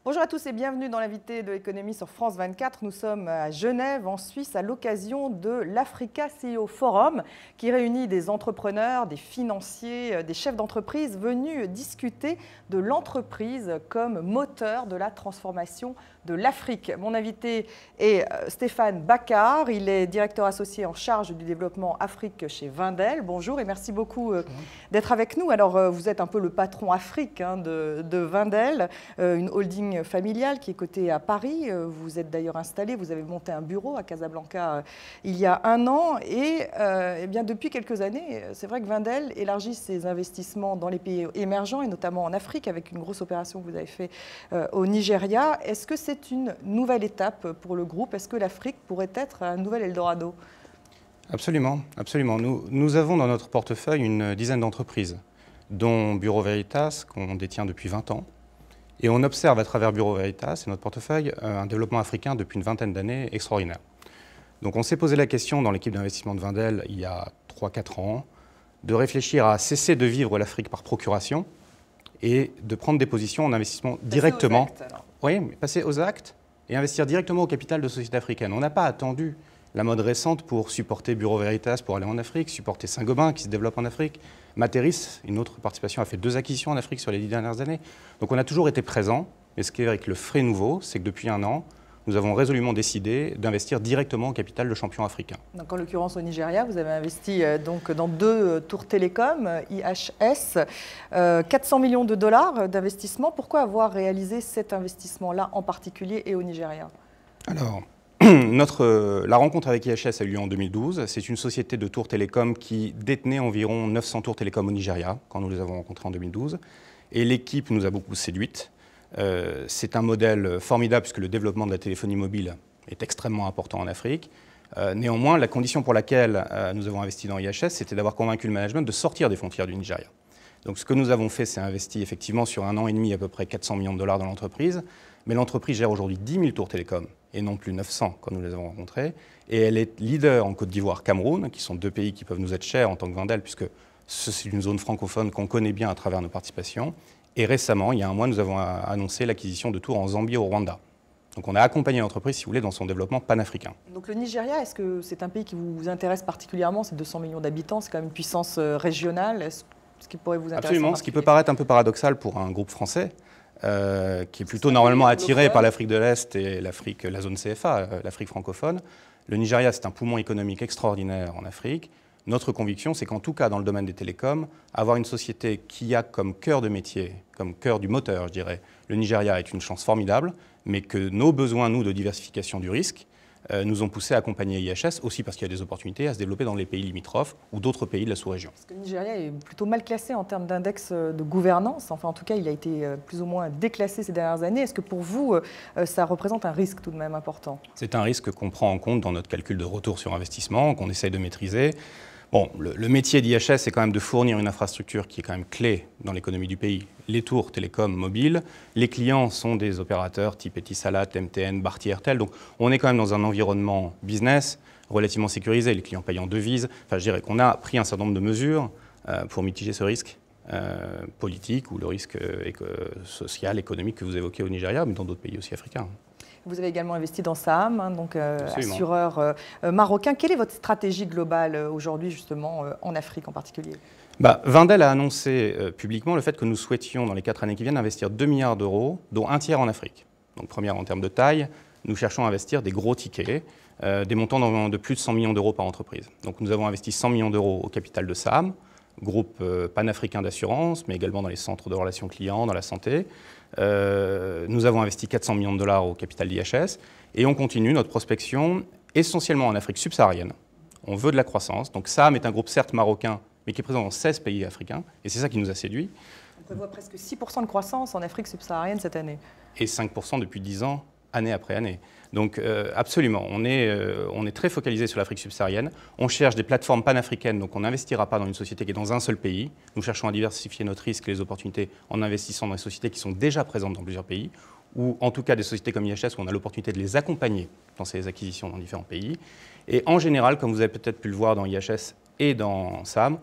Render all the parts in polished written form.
Bonjour à tous et bienvenue dans l'invité de l'économie sur France 24. Nous sommes à Genève, en Suisse, à l'occasion de l'Africa CEO Forum, qui réunit des entrepreneurs, des financiers, des chefs d'entreprise venus discuter de l'entreprise comme moteur de la transformation de l'Afrique. Mon invité est Stéphane Bacard. Il est directeur associé en charge du développement Afrique chez Wendel. Bonjour et merci beaucoup d'être avec nous. Alors, vous êtes un peu le patron Afrique de Wendel, une holding familiale qui est cotée à Paris. Vous êtes d'ailleurs installé, vous avez monté un bureau à Casablanca il y a un an. Et eh bien, depuis quelques années, c'est vrai que Wendel élargit ses investissements dans les pays émergents et notamment en Afrique avec une grosse opération que vous avez faite au Nigeria. Est-ce que c'est une nouvelle étape pour le groupe? Est-ce que l'Afrique pourrait être un nouvel Eldorado? Absolument, absolument. Nous avons dans notre portefeuille une dizaine d'entreprises, dont Bureau Veritas, qu'on détient depuis 20 ans. Et on observe à travers Bureau Veritas et notre portefeuille un développement africain depuis une vingtaine d'années extraordinaire. Donc on s'est posé la question dans l'équipe d'investissement de Wendel il y a 3-4 ans de réfléchir à cesser de vivre l'Afrique par procuration et de prendre des positions en investissement directement. Passer aux actes, alors. Oui, mais passer aux actes et investir directement au capital de sociétés africaines. On n'a pas attendu la mode récente pour supporter Bureau Veritas pour aller en Afrique, supporter Saint-Gobain qui se développe en Afrique. Materis, une autre participation, a fait 2 acquisitions en Afrique sur les 10 dernières années. Donc on a toujours été présent. Mais ce qui est avec le frais nouveau, c'est que depuis un an, nous avons résolument décidé d'investir directement au capital de champions africains. Donc, en l'occurrence au Nigeria, vous avez investi donc, dans 2 tours télécom, IHS, 400 millions de dollars d'investissement. Pourquoi avoir réalisé cet investissement-là en particulier et au Nigeria? Alors, la rencontre avec IHS a eu lieu en 2012. C'est une société de tours télécom qui détenait environ 900 tours télécom au Nigeria, quand nous les avons rencontrés en 2012. Et l'équipe nous a beaucoup séduite. C'est un modèle formidable puisque le développement de la téléphonie mobile est extrêmement important en Afrique. Néanmoins, la condition pour laquelle nous avons investi dans IHS, c'était d'avoir convaincu le management de sortir des frontières du Nigeria. Donc ce que nous avons fait, c'est investi effectivement sur un an et demi à peu près 400 millions de dollars dans l'entreprise. Mais l'entreprise gère aujourd'hui 10 000 tours télécom et non plus 900 quand nous les avons rencontrés. Et elle est leader en Côte d'Ivoire, Cameroun, qui sont 2 pays qui peuvent nous être chers en tant que Wendel puisque c'est une zone francophone qu'on connaît bien à travers nos participations. Et récemment, il y a un mois, nous avons annoncé l'acquisition de tours en Zambie et au Rwanda. Donc on a accompagné l'entreprise, si vous voulez, dans son développement panafricain. Donc le Nigeria, est-ce que c'est un pays qui vous intéresse particulièrement? C'est 200 millions d'habitants, c'est quand même une puissance régionale. Est-ce qui pourrait vous intéresser? Absolument, ce qui peut paraître un peu paradoxal pour un groupe français, qui est plutôt normalement attiré par l'Afrique de l'Est et la zone CFA, l'Afrique francophone. Le Nigeria, c'est un poumon économique extraordinaire en Afrique. Notre conviction, c'est qu'en tout cas, dans le domaine des télécoms, avoir une société qui a comme cœur de métier, comme cœur du moteur, je dirais, le Nigeria est une chance formidable, mais que nos besoins, nous, de diversification du risque, nous ont poussé à accompagner IHS, aussi parce qu'il y a des opportunités à se développer dans les pays limitrophes ou d'autres pays de la sous-région. Parce que le Nigeria est plutôt mal classé en termes d'index de gouvernance. Enfin, en tout cas, il a été plus ou moins déclassé ces dernières années. Est-ce que pour vous, ça représente un risque tout de même important? C'est un risque qu'on prend en compte dans notre calcul de retour sur investissement, qu'on essaye de maîtriser. Bon, le métier d'IHS, c'est quand même de fournir une infrastructure qui est quand même clé dans l'économie du pays. Les tours télécom mobiles, les clients sont des opérateurs type Etisalat, MTN, Bharti Airtel. Donc on est quand même dans un environnement business relativement sécurisé. Les clients payent en devises. Enfin, je dirais qu'on a pris un certain nombre de mesures pour mitiger ce risque politique ou le risque social, économique que vous évoquez au Nigeria, mais dans d'autres pays aussi africains. Vous avez également investi dans Saham, donc assureur marocain. Quelle est votre stratégie globale aujourd'hui, justement, en Afrique en particulier? Wendel a annoncé publiquement le fait que nous souhaitions, dans les 4 années qui viennent, investir 2 milliards d'euros, dont un tiers en Afrique. Donc, première en termes de taille, nous cherchons à investir des gros tickets, des montants de plus de 100 millions d'euros par entreprise. Donc, nous avons investi 100 millions d'euros au capital de Saham, groupe panafricain d'assurance, mais également dans les centres de relations clients, dans la santé. Nous avons investi 400 millions de dollars au capital d'IHS et on continue notre prospection essentiellement en Afrique subsaharienne. On veut de la croissance. Donc Saham est un groupe certes marocain, mais qui est présent dans 16 pays africains et c'est ça qui nous a séduits. On prévoit presque 6% de croissance en Afrique subsaharienne cette année. Et 5% depuis 10 ans, année après année. Donc absolument, on est très focalisé sur l'Afrique subsaharienne. On cherche des plateformes panafricaines, donc on n'investira pas dans une société qui est dans un seul pays. Nous cherchons à diversifier notre risque et les opportunités en investissant dans des sociétés qui sont déjà présentes dans plusieurs pays, ou en tout cas des sociétés comme IHS où on a l'opportunité de les accompagner dans ces acquisitions dans différents pays. Et en général, comme vous avez peut-être pu le voir dans IHS et dans Saham,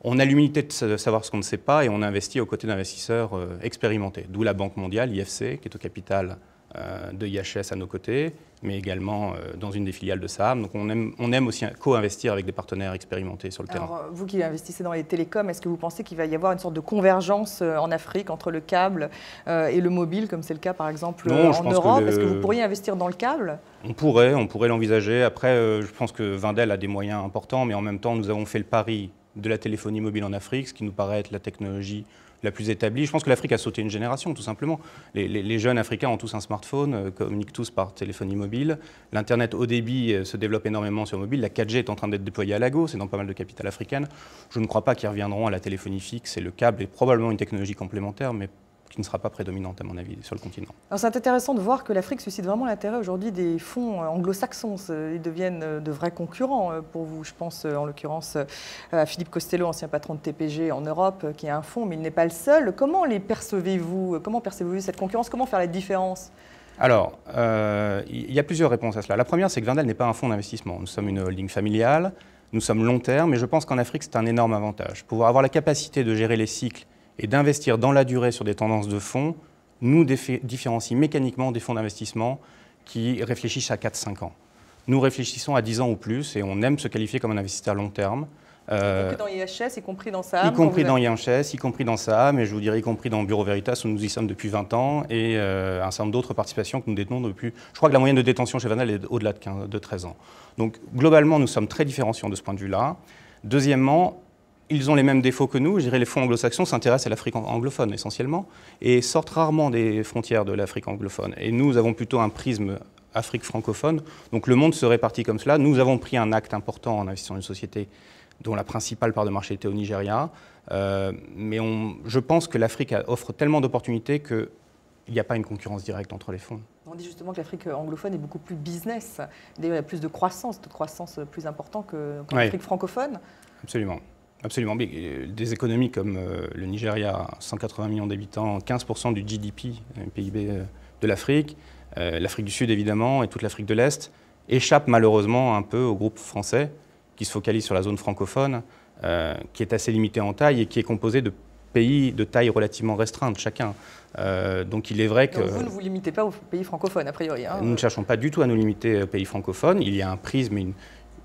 On a l'humilité de savoir ce qu'on ne sait pas et on investit aux côtés d'investisseurs expérimentés. D'où la Banque mondiale, IFC, qui est au capital de IHS à nos côtés, mais également dans une des filiales de Saham. Donc on aime aussi co-investir avec des partenaires expérimentés sur le terrain. Alors, vous qui investissez dans les télécoms, est-ce que vous pensez qu'il va y avoir une sorte de convergence en Afrique entre le câble et le mobile, comme c'est le cas par exemple en Europe? Est-ce que vous pourriez investir dans le câble? On pourrait l'envisager. Après, je pense que Wendel a des moyens importants, mais en même temps, nous avons fait le pari de la téléphonie mobile en Afrique, ce qui nous paraît être la technologie la plus établie. Je pense que l'Afrique a sauté une génération, tout simplement. Les jeunes Africains ont tous un smartphone, communiquent tous par téléphonie mobile. L'Internet haut débit se développe énormément sur mobile. La 4G est en train d'être déployée à Lagos et dans pas mal de capitales africaines. Je ne crois pas qu'ils reviendront à la téléphonie fixe et le câble est probablement une technologie complémentaire, mais qui ne sera pas prédominante, à mon avis, sur le continent. C'est intéressant de voir que l'Afrique suscite vraiment l'intérêt aujourd'hui des fonds anglo-saxons. Ils deviennent de vrais concurrents pour vous. Je pense en l'occurrence à Philippe Costello, ancien patron de TPG en Europe, qui a un fonds, mais il n'est pas le seul. Comment les percevez-vous? Comment percevez-vous cette concurrence? Comment faire la différence? Alors, il y a plusieurs réponses à cela. La première, c'est que Wendel n'est pas un fonds d'investissement. Nous sommes une holding familiale, nous sommes long terme, et je pense qu'en Afrique, c'est un énorme avantage. Pouvoir avoir la capacité de gérer les cycles et d'investir dans la durée sur des tendances de fonds nous différencie mécaniquement des fonds d'investissement qui réfléchissent à 4-5 ans. Nous réfléchissons à 10 ans ou plus et on aime se qualifier comme un investisseur long terme. Y compris dans IHS, y compris dans Saham? Y compris dans IHS, y compris dans Saham, et je vous dirais y compris dans Bureau Veritas où nous y sommes depuis 20 ans et un certain nombre d'autres participations que nous détenons depuis... Je crois que la moyenne de détention chez Wendel est au-delà de 13 ans. Donc globalement, nous sommes très différenciants de ce point de vue-là. Deuxièmement, ils ont les mêmes défauts que nous. Je dirais les fonds anglo-saxons s'intéressent à l'Afrique anglophone essentiellement et sortent rarement des frontières de l'Afrique anglophone. Et nous avons plutôt un prisme Afrique francophone. Donc le monde se répartit comme cela. Nous avons pris un acte important en investissant dans une société dont la principale part de marché était au Nigeria. Mais je pense que l'Afrique offre tellement d'opportunités qu'il n'y a pas une concurrence directe entre les fonds. On dit justement que l'Afrique anglophone est beaucoup plus business. Il y a plus de croissance plus importante qu'en Afrique francophone. Absolument. Absolument. Des économies comme le Nigeria, 180 millions d'habitants, 15% du GDP, PIB de l'Afrique, l'Afrique du Sud évidemment et toute l'Afrique de l'Est, échappent malheureusement un peu au groupe français qui se focalise sur la zone francophone, qui est assez limitée en taille et qui est composée de pays de taille relativement restreinte chacun. Donc il est vrai que... Donc vous ne vous limitez pas aux pays francophones a priori. Nous ne cherchons pas du tout à nous limiter aux pays francophones. Il y a un prisme et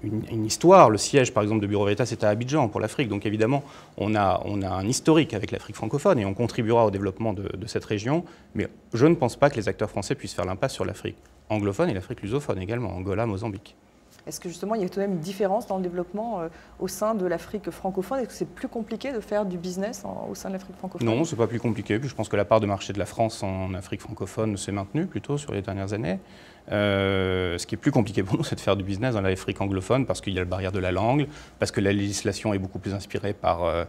une histoire. Le siège, par exemple, de Bureau Veritas est à Abidjan pour l'Afrique. Donc évidemment, on a un historique avec l'Afrique francophone et on contribuera au développement de cette région. Mais je ne pense pas que les acteurs français puissent faire l'impasse sur l'Afrique anglophone et l'Afrique lusophone également, Angola, Mozambique. Est-ce que justement, il y a tout de même une différence dans le développement au sein de l'Afrique francophone? Est-ce que c'est plus compliqué de faire du business au sein de l'Afrique francophone? Non, ce n'est pas plus compliqué. Puis je pense que la part de marché de la France en Afrique francophone s'est maintenue plutôt sur les dernières années. Ce qui est plus compliqué pour nous, c'est de faire du business dans l'Afrique anglophone parce qu'il y a la barrière de la langue, parce que la législation est beaucoup plus inspirée par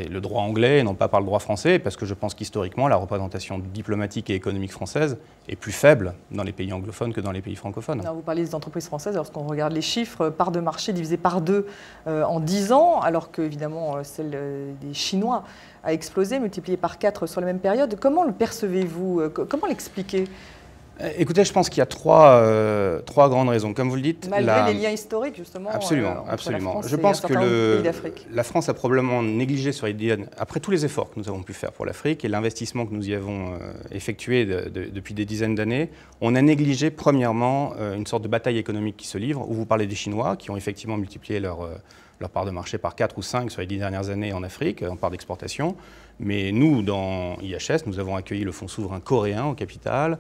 le droit anglais et non pas par le droit français, parce que je pense qu'historiquement, la représentation diplomatique et économique française est plus faible dans les pays anglophones que dans les pays francophones. Alors, vous parlez des entreprises françaises, lorsqu'on regarde les chiffres, part de marché divisée par 2 en 10 ans, alors que évidemment celle des Chinois a explosé, multipliée par 4 sur la même période. Comment le percevez-vous? Comment l'expliquer? Écoutez, je pense qu'il y a trois grandes raisons. Comme vous le dites, malgré les liens historiques, justement. Absolument, absolument. Je pense que la France a probablement négligé sur les après tous les efforts que nous avons pu faire pour l'Afrique et l'investissement que nous y avons effectué depuis des dizaines d'années, on a négligé premièrement une sorte de bataille économique qui se livre, où vous parlez des Chinois qui ont effectivement multiplié leur part de marché par 4 ou 5 sur les 10 dernières années en Afrique, en part d'exportation. Mais nous, dans IHS, nous avons accueilli le fonds souverain coréen au capital.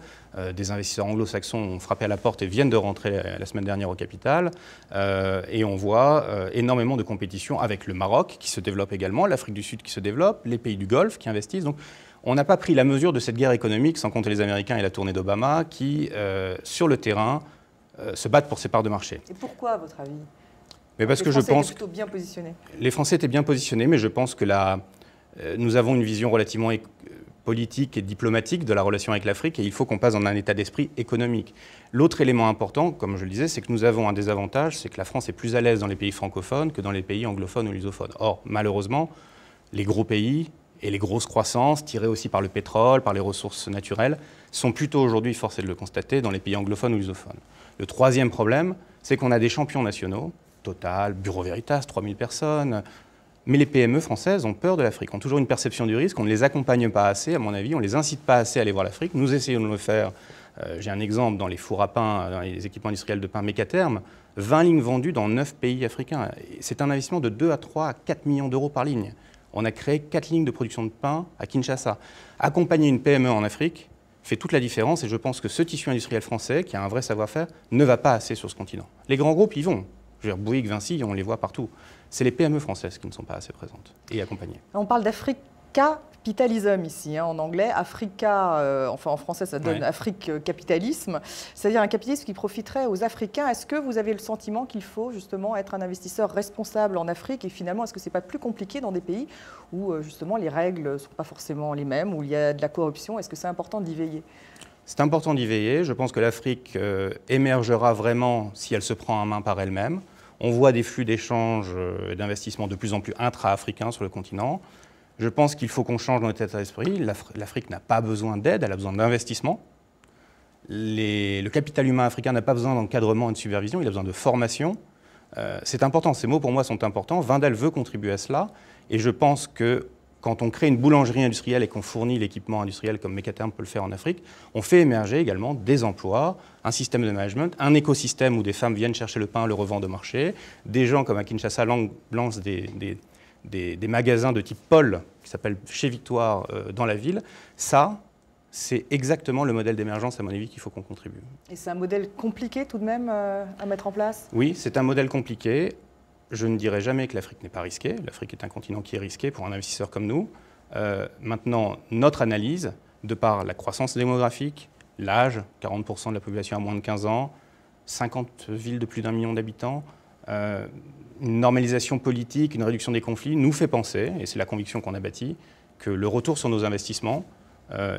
Des investisseurs anglo-saxons ont frappé à la porte et viennent de rentrer la semaine dernière au capital. Et on voit énormément de compétition avec le Maroc qui se développe également, l'Afrique du Sud qui se développe, les pays du Golfe qui investissent. Donc on n'a pas pris la mesure de cette guerre économique, sans compter les Américains et la tournée d'Obama, qui, sur le terrain, se battent pour ces parts de marché. Et pourquoi, à votre avis? Mais parce que je pense les Français étaient plutôt bien positionnés. Les Français étaient bien positionnés, mais je pense que nous avons une vision relativement politique et diplomatique de la relation avec l'Afrique et il faut qu'on passe dans un état d'esprit économique. L'autre élément important, comme je le disais, c'est que nous avons un désavantage, c'est que la France est plus à l'aise dans les pays francophones que dans les pays anglophones ou lusophones. Or, malheureusement, les gros pays et les grosses croissances, tirées aussi par le pétrole, par les ressources naturelles, sont plutôt aujourd'hui, forcé de le constater, dans les pays anglophones ou lusophones. Le troisième problème, c'est qu'on a des champions nationaux, Total, Bureau Veritas, 3000 personnes, Mais les PME françaises ont peur de l'Afrique, ont toujours une perception du risque, on ne les accompagne pas assez, à mon avis, on ne les incite pas assez à aller voir l'Afrique. Nous essayons de le faire. J'ai un exemple dans les fours à pain, dans les équipements industriels de pain Mécaterm, 20 lignes vendues dans 9 pays africains. C'est un investissement de 2 à 3 à 4 millions d'euros par ligne. On a créé 4 lignes de production de pain à Kinshasa. Accompagner une PME en Afrique fait toute la différence et je pense que ce tissu industriel français, qui a un vrai savoir-faire, ne va pas assez sur ce continent. Les grands groupes y vont. Je veux dire, Bouygues, Vinci, on les voit partout. C'est les PME françaises qui ne sont pas assez présentes et accompagnées. On parle d'Africa-capitalisme ici, en anglais. Africa, enfin en français ça donne Afrique-capitalisme, c'est-à-dire un capitalisme qui profiterait aux Africains. Est-ce que vous avez le sentiment qu'il faut justement être un investisseur responsable en Afrique et finalement est-ce que ce n'est pas plus compliqué dans des pays où justement les règles ne sont pas forcément les mêmes, où il y a de la corruption? Est-ce que c'est important d'y veiller? C'est important d'y veiller. Je pense que l'Afrique émergera vraiment si elle se prend en main par elle-même. On voit des flux d'échanges et d'investissements de plus en plus intra-africains sur le continent. Je pense qu'il faut qu'on change notre état d'esprit. L'Afrique n'a pas besoin d'aide, elle a besoin d'investissement. Le capital humain africain n'a pas besoin d'encadrement et de supervision, il a besoin de formation. C'est important, ces mots pour moi sont importants. Wendel veut contribuer à cela et je pense que quand on crée une boulangerie industrielle et qu'on fournit l'équipement industriel comme Mécaterm peut le faire en Afrique, on fait émerger également des emplois, un système de management, un écosystème où des femmes viennent chercher le pain, le revendent au marché, des gens comme à Kinshasa lancent des magasins de type Paul, qui s'appelle Chez Victoire, dans la ville. Ça, c'est exactement le modèle d'émergence, à mon avis, qu'il faut qu'on contribue. Et c'est un modèle compliqué tout de même à mettre en place? Oui, c'est un modèle compliqué. Je ne dirais jamais que l'Afrique n'est pas risquée. L'Afrique est un continent qui est risqué pour un investisseur comme nous. Maintenant, notre analyse, de par la croissance démographique, l'âge, 40% de la population a moins de 15 ans, 50 villes de plus d'1 million d'habitants, une normalisation politique, une réduction des conflits, nous fait penser, et c'est la conviction qu'on a bâtie, que le retour sur nos investissements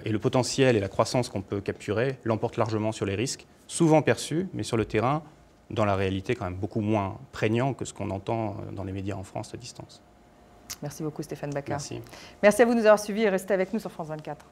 et le potentiel et la croissance qu'on peut capturer l'emportent largement sur les risques, souvent perçus, mais sur le terrain, dans la réalité quand même beaucoup moins prégnant que ce qu'on entend dans les médias en France à distance. Merci beaucoup Stéphane Baka. Merci. Merci à vous de nous avoir suivis et restez avec nous sur France 24.